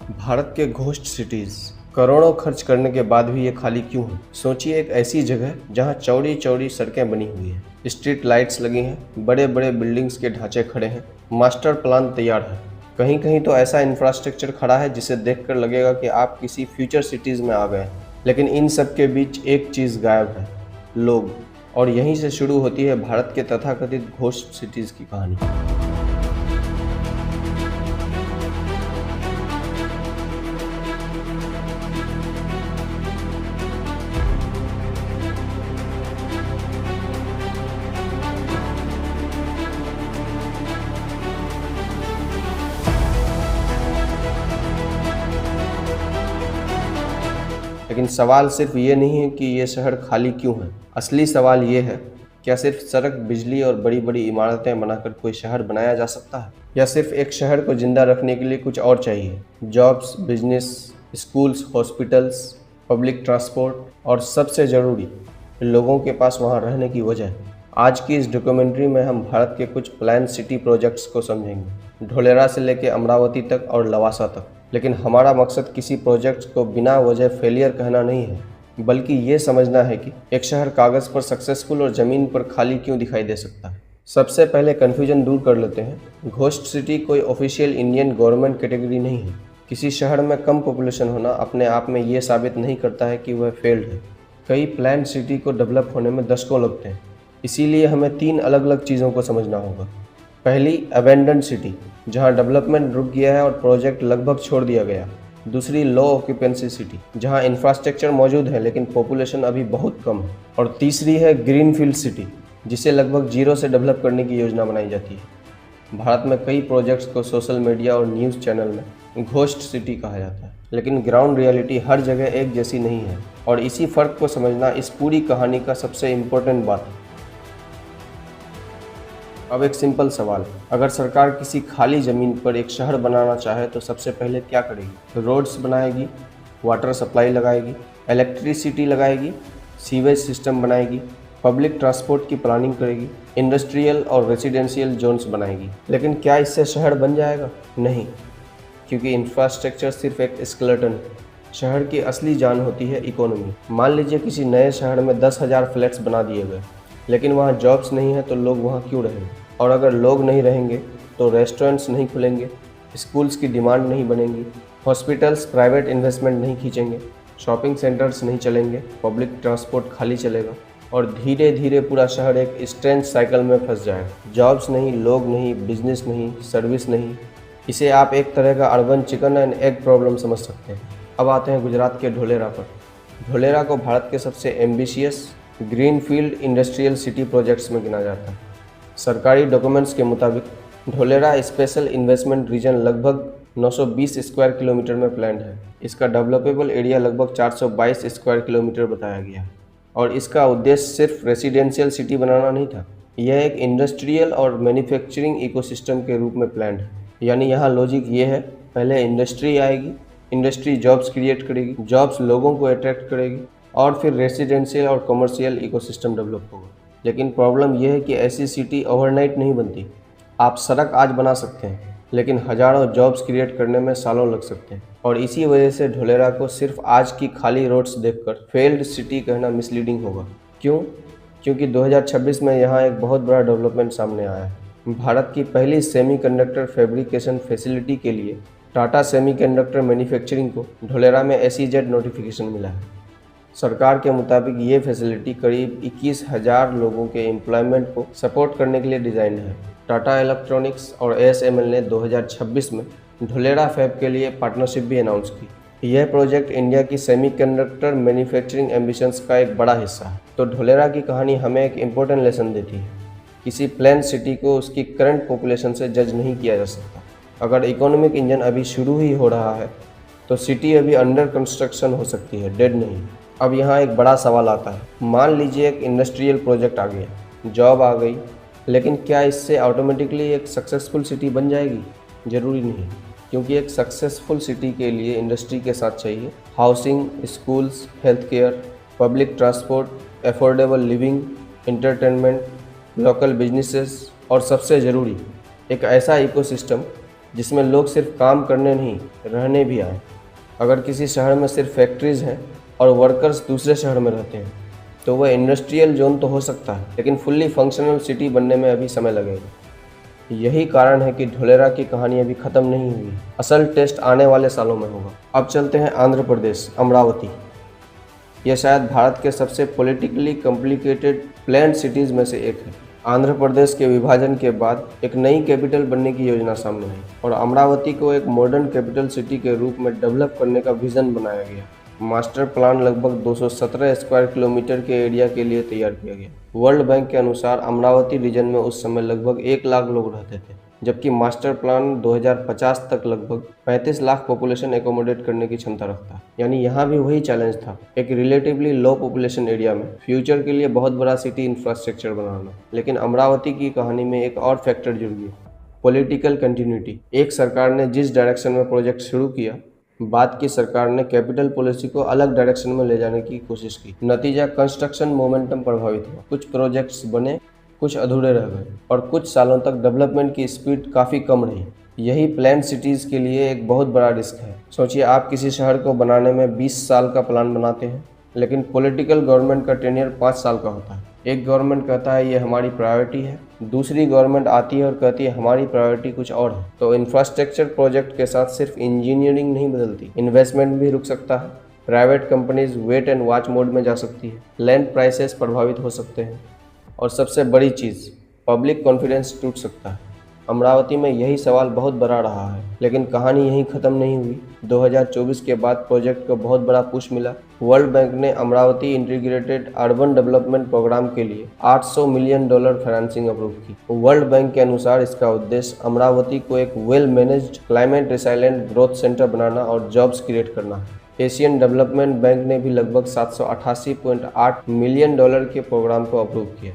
भारत के ghost cities करोड़ों खर्च करने के बाद भी ये खाली क्यों है? सोचिए, एक ऐसी जगह जहाँ चौड़ी चौड़ी सड़कें बनी हुई हैं, स्ट्रीट लाइट्स लगी हैं, बड़े बड़े बिल्डिंग्स के ढांचे खड़े हैं, मास्टर प्लान तैयार है। कहीं कहीं तो ऐसा इंफ्रास्ट्रक्चर खड़ा है जिसे देखकर लगेगा कि आप किसी फ्यूचर सिटीज़ में आ गए हैं। लेकिन इन सब के बीच एक चीज़ गायब है, लोग। और यहीं से शुरू होती है भारत के तथाकथित घोस्ट सिटीज़ की कहानी। लेकिन सवाल सिर्फ ये नहीं है कि ये शहर खाली क्यों है। असली सवाल ये है, क्या सिर्फ सड़क, बिजली और बड़ी बड़ी इमारतें बनाकर कोई शहर बनाया जा सकता है, या सिर्फ एक शहर को जिंदा रखने के लिए कुछ और चाहिए? Jobs, business, schools, hospitals, public transport और सबसे ज़रूरी, लोगों के पास वहाँ रहने की वजह। आज की इस डॉक्यूमेंट्री में हम भारत के कुछ प्लान सिटी प्रोजेक्ट्स को समझेंगे, ढोलेरा से लेकर अमरावती तक और लवासा तक। लेकिन हमारा मकसद किसी प्रोजेक्ट को बिना वजह फेलियर कहना नहीं है, बल्कि ये समझना है कि एक शहर कागज़ पर सक्सेसफुल और ज़मीन पर खाली क्यों दिखाई दे सकता है। सबसे पहले कन्फ्यूजन दूर कर लेते हैं। घोस्ट सिटी कोई ऑफिशियल इंडियन गवर्नमेंट कैटेगरी नहीं है। किसी शहर में कम पॉपुलेशन होना अपने आप में ये साबित नहीं करता है कि वह फेल्ड है। कई प्लान सिटी को डेवलप होने में दशकों लगते हैं। इसीलिए हमें 3 अलग अलग चीज़ों को समझना होगा। पहली, अबेंडन सिटी, जहां डेवलपमेंट रुक गया है और प्रोजेक्ट लगभग छोड़ दिया गया। दूसरी, लो ऑक्यूपेंसी सिटी, जहां इंफ्रास्ट्रक्चर मौजूद है लेकिन पॉपुलेशन अभी बहुत कम है। और तीसरी है ग्रीनफील्ड सिटी, जिसे लगभग जीरो से डेवलप करने की योजना बनाई जाती है। भारत में कई प्रोजेक्ट्स को सोशल मीडिया और न्यूज़ चैनल में घोस्ट सिटी कहा जाता है, लेकिन ग्राउंड रियलिटी हर जगह एक जैसी नहीं है। और इसी फ़र्क को समझना इस पूरी कहानी का सबसे इम्पोर्टेंट बात है। अब एक सिंपल सवाल, अगर सरकार किसी खाली ज़मीन पर एक शहर बनाना चाहे तो सबसे पहले क्या करेगी? रोड्स बनाएगी, वाटर सप्लाई लगाएगी, इलेक्ट्रिसिटी लगाएगी, सीवेज सिस्टम बनाएगी, पब्लिक ट्रांसपोर्ट की प्लानिंग करेगी, इंडस्ट्रियल और रेसिडेंशियल जोन्स बनाएगी। लेकिन क्या इससे शहर बन जाएगा? नहीं, क्योंकि इंफ्रास्ट्रक्चर सिर्फ एक स्केलेटन है। शहर की असली जान होती है इकोनॉमी। मान लीजिए किसी नए शहर में 10,000 फ्लैट्स बना दिए गए, लेकिन वहाँ जॉब्स नहीं है तो लोग वहाँ क्यों रहेंगे? और अगर लोग नहीं रहेंगे तो रेस्टोरेंट्स नहीं खुलेंगे, स्कूल्स की डिमांड नहीं बनेगी, हॉस्पिटल्स प्राइवेट इन्वेस्टमेंट नहीं खींचेंगे, शॉपिंग सेंटर्स नहीं चलेंगे, पब्लिक ट्रांसपोर्ट खाली चलेगा और धीरे धीरे पूरा शहर एक स्ट्रेंज साइकिल में फंस जाएगा। जॉब्स नहीं, लोग नहीं, बिजनेस नहीं, सर्विस नहीं। इसे आप एक तरह का urban chicken and egg problem समझ सकते हैं। अब आते हैं गुजरात के ढोलेरा पर। ढोलेरा को भारत के सबसे ambitious greenfield industrial city projects में गिना जाता है। सरकारी डॉक्यूमेंट्स के मुताबिक ढोलेरा स्पेशल इन्वेस्टमेंट रीजन लगभग 920 स्क्वायर किलोमीटर में प्लान्ड है। इसका डेवलपेबल एरिया लगभग 422 स्क्वायर किलोमीटर बताया गया है। और इसका उद्देश्य सिर्फ रेसिडेंशियल सिटी बनाना नहीं था, यह एक इंडस्ट्रियल और मैन्युफैक्चरिंग इकोसिस्टम के रूप में प्लान्ड है। यानी यहाँ लॉजिक ये है, पहले इंडस्ट्री आएगी, इंडस्ट्री जॉब्स क्रिएट करेगी, जॉब्स लोगों को अट्रैक्ट करेगी और फिर रेसिडेंशियल और कमर्शियल इकोसिस्टम डेवलप होगा। लेकिन प्रॉब्लम यह है कि ऐसी सिटी ओवरनाइट नहीं बनती। आप सड़क आज बना सकते हैं, लेकिन हज़ारों जॉब्स क्रिएट करने में सालों लग सकते हैं। और इसी वजह से ढोलेरा को सिर्फ आज की खाली रोड्स देखकर फेल्ड सिटी कहना मिसलीडिंग होगा। क्यों? क्योंकि 2026 में यहाँ एक बहुत बड़ा डेवलपमेंट सामने आया है। भारत की पहली सेमीकंडक्टर फैब्रिकेशन फैसिलिटी के लिए टाटा सेमीकंडक्टर मैन्युफैक्चरिंग को ढोलेरा में SEZ नोटिफिकेशन मिला है। सरकार के मुताबिक ये फैसिलिटी करीब 21,000 लोगों के एम्प्लॉयमेंट को सपोर्ट करने के लिए डिज़ाइन है। टाटा इलेक्ट्रॉनिक्स और ASML ने 2026 में ढोलेरा फैब के लिए पार्टनरशिप भी अनाउंस की। यह प्रोजेक्ट इंडिया की सेमीकंडक्टर मैन्युफैक्चरिंग एम्बिशंस का एक बड़ा हिस्सा है। तो ढोलेरा की कहानी हमें एक इम्पोर्टेंट लेसन देती है। किसी प्लान सिटी को उसकी करंट पॉपुलेशन से जज नहीं किया जा सकता। अगर इकोनॉमिक इंजन अभी शुरू ही हो रहा है तो सिटी अभी अंडर कंस्ट्रक्शन हो सकती है, डेड नहीं। अब यहाँ एक बड़ा सवाल आता है। मान लीजिए एक इंडस्ट्रियल प्रोजेक्ट आ गया, जॉब आ गई, लेकिन क्या इससे ऑटोमेटिकली एक सक्सेसफुल सिटी बन जाएगी? ज़रूरी नहीं, क्योंकि एक सक्सेसफुल सिटी के लिए इंडस्ट्री के साथ चाहिए housing, schools, health care, public transport, affordable living, entertainment, local businesses और सबसे ज़रूरी एक ऐसा इकोसिस्टम जिसमें लोग सिर्फ काम करने नहीं, रहने भी आए। अगर किसी शहर में सिर्फ फैक्ट्रीज हैं और वर्कर्स दूसरे शहर में रहते हैं तो वह इंडस्ट्रियल जोन तो हो सकता है, लेकिन फुल्ली फंक्शनल सिटी बनने में अभी समय लगेगा। यही कारण है कि धुलेरा की कहानी अभी ख़त्म नहीं हुई। असल टेस्ट आने वाले सालों में होगा। अब चलते हैं आंध्र प्रदेश, अमरावती। यह शायद भारत के सबसे पॉलिटिकली कॉम्प्लिकेटेड प्लान्ड सिटीज़ में से एक है। आंध्र प्रदेश के विभाजन के बाद एक नई कैपिटल बनने की योजना सामने आई और अमरावती को एक मॉडर्न कैपिटल सिटी के रूप में डेवलप करने का विजन बनाया गया। मास्टर प्लान लगभग 217 स्क्वायर किलोमीटर के एरिया के लिए तैयार किया गया। वर्ल्ड बैंक के अनुसार अमरावती रीजन में उस समय लगभग 1 लाख लोग रहते थे, जबकि मास्टर प्लान 2050 तक लगभग 35 लाख पॉपुलेशन एकोमोडेट करने की क्षमता रखता है। यानी यहाँ भी वही चैलेंज था, एक रिलेटिवली लो पॉपुलेशन एरिया में फ्यूचर के लिए बहुत बड़ा सिटी इंफ्रास्ट्रक्चर बनाना। लेकिन अमरावती की कहानी में एक और फैक्टर जुड़ गया, पॉलिटिकल कंटिन्यूटी। एक सरकार ने जिस डायरेक्शन में प्रोजेक्ट शुरू किया, बाद की सरकार ने कैपिटल पॉलिसी को अलग डायरेक्शन में ले जाने की कोशिश की। नतीजा कंस्ट्रक्शन मोमेंटम प्रभावित हुआ। कुछ प्रोजेक्ट्स बने, कुछ अधूरे रह गए और कुछ सालों तक डेवलपमेंट की स्पीड काफ़ी कम रही। यही प्लान सिटीज़ के लिए एक बहुत बड़ा रिस्क है। सोचिए, आप किसी शहर को बनाने में 20 साल का प्लान बनाते हैं, लेकिन पॉलिटिकल गवर्नमेंट का टेन्योर 5 साल का होता है। एक गवर्नमेंट कहता है ये हमारी प्रायोरिटी है, दूसरी गवर्नमेंट आती है और कहती है हमारी प्रायोरिटी कुछ और है। तो इंफ्रास्ट्रक्चर प्रोजेक्ट के साथ सिर्फ इंजीनियरिंग नहीं बदलती, इन्वेस्टमेंट भी रुक सकता है। Private companies wait and watch mode में जा सकती है, लैंड प्राइसेस प्रभावित हो सकते हैं और सबसे बड़ी चीज़, पब्लिक कॉन्फिडेंस टूट सकता है। अमरावती में यही सवाल बहुत बड़ा रहा है, लेकिन कहानी यहीं ख़त्म नहीं हुई। 2024 के बाद प्रोजेक्ट को बहुत बड़ा पुश मिला। वर्ल्ड बैंक ने Amaravati integrated urban development programme के लिए $800 मिलियन फाइनेंसिंग अप्रूव की। वर्ल्ड बैंक के अनुसार इसका उद्देश्य अमरावती को एक well managed, climate resilient growth centre बनाना और जॉब्स क्रिएट करना है। एशियन डेवलपमेंट बैंक ने भी लगभग $788.8 मिलियन के प्रोग्राम को अप्रूव किया।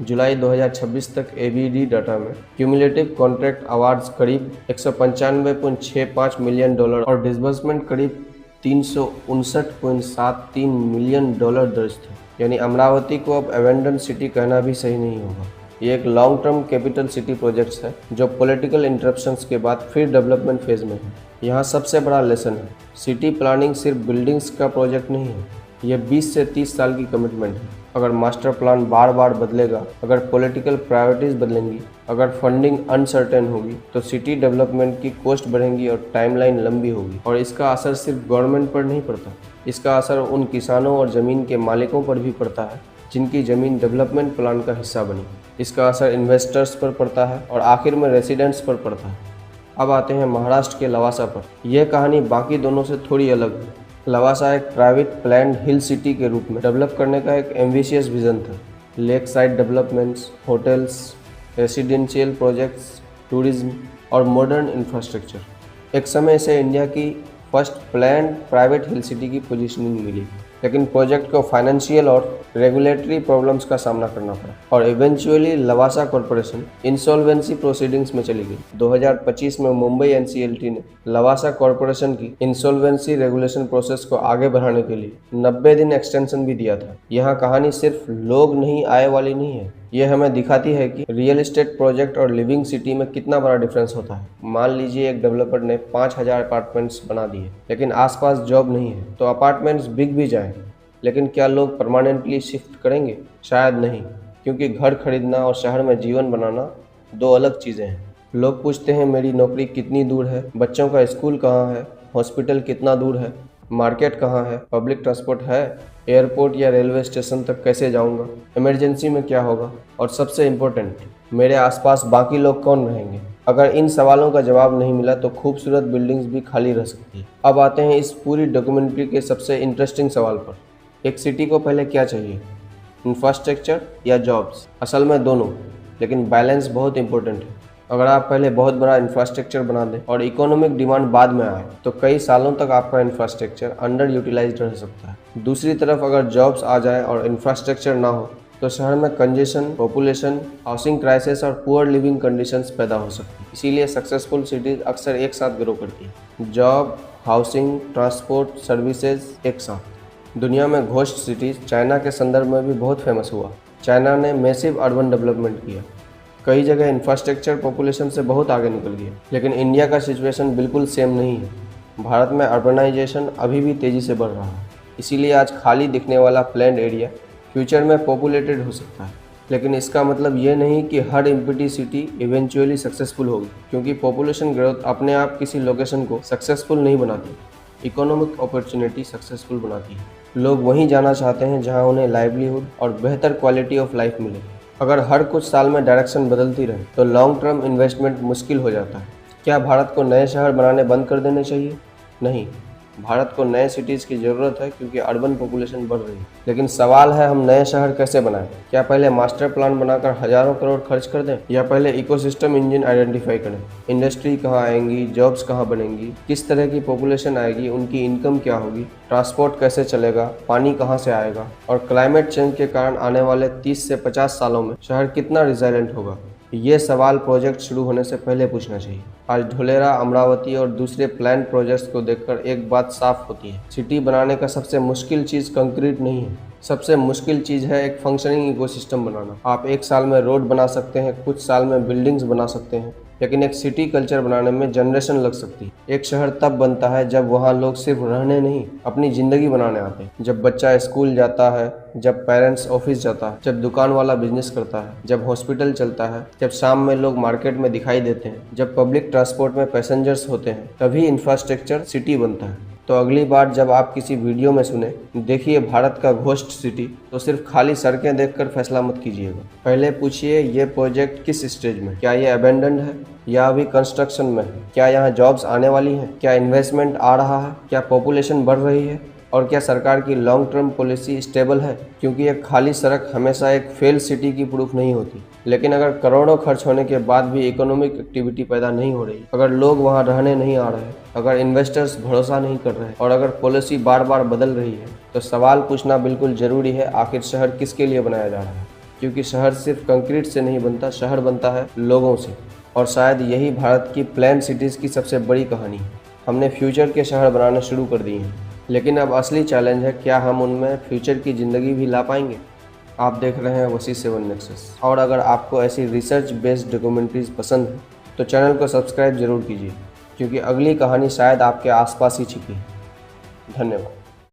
जुलाई 2026 तक एबीडी डाटा में क्यूमुलेटिव कॉन्ट्रैक्ट अवार्ड्स करीब $195.65 मिलियन और डिसबर्समेंट करीब $359.73 मिलियन दर्ज थे। यानी अमरावती को अब एवेंडन सिटी कहना भी सही नहीं होगा। ये एक long term capital city projects है जो पॉलिटिकल इंटरप्शंस के बाद फिर डेवलपमेंट फेज में है। यहाँ सबसे बड़ा लेसन है, सिटी प्लानिंग सिर्फ बिल्डिंग्स का प्रोजेक्ट नहीं है, यह 20 से 30 साल की कमिटमेंट है। अगर मास्टर प्लान बार बार बदलेगा, अगर पॉलिटिकल प्रायोरिटीज़ बदलेंगी, अगर फंडिंग अनसर्टेन होगी, तो सिटी डेवलपमेंट की कॉस्ट बढ़ेंगी और टाइमलाइन लंबी होगी। और इसका असर सिर्फ गवर्नमेंट पर नहीं पड़ता, इसका असर उन किसानों और ज़मीन के मालिकों पर भी पड़ता है जिनकी ज़मीन डेवलपमेंट प्लान का हिस्सा बनी। इसका असर इन्वेस्टर्स पर पड़ता है और आखिर में रेसिडेंट्स पर पड़ता है। अब आते हैं महाराष्ट्र के लवासा पर। यह कहानी बाकी दोनों से थोड़ी अलग है। लवासा एक प्राइवेट प्लान्ड हिल सिटी के रूप में डेवलप करने का एक एम्बिशियस विजन था। Lake side developments, hotels, residential projects, tourism और मॉडर्न इंफ्रास्ट्रक्चर। एक समय से इंडिया की फर्स्ट प्लान्ड प्राइवेट हिल सिटी की पोजीशनिंग मिली, लेकिन प्रोजेक्ट को फाइनेंशियल और रेगुलेटरी प्रॉब्लम्स का सामना करना पड़ा और eventually Lavasa corporation insolvency proceedings में चली गई। 2025 में मुंबई एनसीएलटी ने लवासा कॉरपोरेशन की इंसॉल्वेंसी रेगुलेशन प्रोसेस को आगे बढ़ाने के लिए 90 दिन एक्सटेंशन भी दिया था। यहाँ कहानी सिर्फ लोग नहीं, आय वाली नहीं है, यह हमें दिखाती है कि रियल एस्टेट प्रोजेक्ट और लिविंग सिटी में कितना बड़ा डिफरेंस होता है। मान लीजिए एक डेवलपर ने 5000 अपार्टमेंट्स बना दिए, लेकिन आसपास जॉब नहीं है, तो अपार्टमेंट्स बिक भी जाएं, लेकिन क्या लोग परमानेंटली शिफ्ट करेंगे? शायद नहीं, क्योंकि घर खरीदना और शहर में जीवन बनाना दो अलग चीज़ें हैं। लोग पूछते हैं मेरी नौकरी कितनी दूर है, बच्चों का स्कूल कहाँ है, हॉस्पिटल कितना दूर है, मार्केट कहाँ है, पब्लिक ट्रांसपोर्ट है, एयरपोर्ट या रेलवे स्टेशन तक कैसे जाऊंगा, इमरजेंसी में क्या होगा, और सबसे इम्पोर्टेंट, मेरे आसपास बाकी लोग कौन रहेंगे। अगर इन सवालों का जवाब नहीं मिला तो खूबसूरत बिल्डिंग्स भी खाली रह सकती है। अब आते हैं इस पूरी डॉक्यूमेंट्री के सबसे इंटरेस्टिंग सवाल पर। एक सिटी को पहले क्या चाहिए, इंफ्रास्ट्रक्चर या जॉब्स? असल में दोनों, लेकिन बैलेंस बहुत इंपॉर्टेंट है। अगर आप पहले बहुत बड़ा इंफ्रास्ट्रक्चर बना दें और इकोनॉमिक डिमांड बाद में आए, तो कई सालों तक आपका इंफ्रास्ट्रक्चर अंडर यूटिलाइज्ड रह सकता है। दूसरी तरफ अगर जॉब्स आ जाए और इंफ्रास्ट्रक्चर ना हो, तो शहर में कंजेशन, पॉपुलेशन, हाउसिंग क्राइसिस और पुअर लिविंग कंडीशंस पैदा हो सकती है। इसीलिए सक्सेसफुल सिटीज़ अक्सर एक साथ ग्रो करती हैं, जॉब, हाउसिंग, ट्रांसपोर्ट, सर्विसेज एक साथ। दुनिया में घोस्ट सिटीज़ चाइना के संदर्भ में भी बहुत फेमस हुआ। चाइना ने मैसिव अर्बन डेवलपमेंट किया, कई जगह इंफ्रास्ट्रक्चर पॉपुलेशन से बहुत आगे निकल गया, लेकिन इंडिया का सिचुएशन बिल्कुल सेम नहीं है। भारत में अर्बनाइजेशन अभी भी तेज़ी से बढ़ रहा है, इसीलिए आज खाली दिखने वाला प्लैन्ड एरिया फ्यूचर में पॉपुलेटेड हो सकता है। लेकिन इसका मतलब ये नहीं कि हर एम्प्टी सिटी इवेंचुअली सक्सेसफुल होगी, क्योंकि पॉपुलेशन ग्रोथ अपने आप किसी लोकेशन को सक्सेसफुल नहीं बनाती। इकोनॉमिक अपॉर्चुनिटी सक्सेसफुल बनाती है। लोग वहीं जाना चाहते हैं जहां उन्हें लाइवलीहुड और बेहतर क्वालिटी ऑफ लाइफ मिले। अगर हर कुछ साल में डायरेक्शन बदलती रहे तो लॉन्ग टर्म इन्वेस्टमेंट मुश्किल हो जाता है। क्या भारत को नए शहर बनाने बंद कर देने चाहिए? नहीं, भारत को नए सिटीज़ की ज़रूरत है क्योंकि अर्बन पॉपुलेशन बढ़ रही है। लेकिन सवाल है, हम नए शहर कैसे बनाएं? क्या पहले मास्टर प्लान बनाकर हज़ारों करोड़ खर्च कर दें, या पहले इकोसिस्टम इंजन आइडेंटिफाई करें? इंडस्ट्री कहाँ आएंगी, जॉब्स कहाँ बनेंगी, किस तरह की पॉपुलेशन आएगी, उनकी इनकम क्या होगी, ट्रांसपोर्ट कैसे चलेगा, पानी कहाँ से आएगा, और क्लाइमेट चेंज के कारण आने वाले 30 से 50 सालों में शहर कितना रिजाइलेंट होगा? ये सवाल प्रोजेक्ट शुरू होने से पहले पूछना चाहिए। आज ढोलेरा, अमरावती और दूसरे प्लान प्रोजेक्ट्स को देखकर एक बात साफ होती है, सिटी बनाने का सबसे मुश्किल चीज़ कंक्रीट नहीं है, सबसे मुश्किल चीज़ है एक फंक्शनिंग इकोसिस्टम बनाना। आप एक साल में रोड बना सकते हैं, कुछ साल में बिल्डिंग्स बना सकते हैं, लेकिन एक सिटी कल्चर बनाने में जनरेशन लग सकती है। एक शहर तब बनता है जब वहाँ लोग सिर्फ रहने नहीं, अपनी ज़िंदगी बनाने आते हैं। जब बच्चा स्कूल जाता है, जब पेरेंट्स ऑफिस जाता है, जब दुकान वाला बिजनेस करता है, जब हॉस्पिटल चलता है, जब शाम में लोग मार्केट में दिखाई देते हैं, जब पब्लिक ट्रांसपोर्ट में पैसेंजर्स होते हैं, तभी इंफ्रास्ट्रक्चर सिटी बनता है। तो अगली बार जब आप किसी वीडियो में सुने देखिए भारत का घोस्ट सिटी, तो सिर्फ खाली सड़कें देखकर फैसला मत कीजिएगा। पहले पूछिए ये प्रोजेक्ट किस स्टेज में, क्या ये अबेंडन्ड है या अभी कंस्ट्रक्शन में है, क्या यहाँ जॉब्स आने वाली हैं, क्या इन्वेस्टमेंट आ रहा है, क्या पॉपुलेशन बढ़ रही है, और क्या सरकार की लॉन्ग टर्म पॉलिसी स्टेबल है? क्योंकि एक खाली सड़क हमेशा एक फेल सिटी की प्रूफ नहीं होती। लेकिन अगर करोड़ों खर्च होने के बाद भी इकोनॉमिक एक्टिविटी पैदा नहीं हो रही, अगर लोग वहां रहने नहीं आ रहे, अगर इन्वेस्टर्स भरोसा नहीं कर रहे, और अगर पॉलिसी बार बार बदल रही है, तो सवाल पूछना बिल्कुल ज़रूरी है, आखिर शहर किसके लिए बनाया जा रहा है? क्योंकि शहर सिर्फ कंक्रीट से नहीं बनता, शहर बनता है लोगों से। और शायद यही भारत की प्लान सिटीज़ की सबसे बड़ी कहानी है। हमने फ्यूचर के शहर बनाने शुरू कर दिए हैं, लेकिन अब असली चैलेंज है, क्या हम उनमें फ्यूचर की ज़िंदगी भी ला पाएंगे? आप देख रहे हैं वसी 7 नेक्सस, और अगर आपको ऐसी रिसर्च बेस्ड डॉक्यूमेंट्रीज पसंद है तो चैनल को सब्सक्राइब जरूर कीजिए, क्योंकि अगली कहानी शायद आपके आसपास ही छिपी है। धन्यवाद।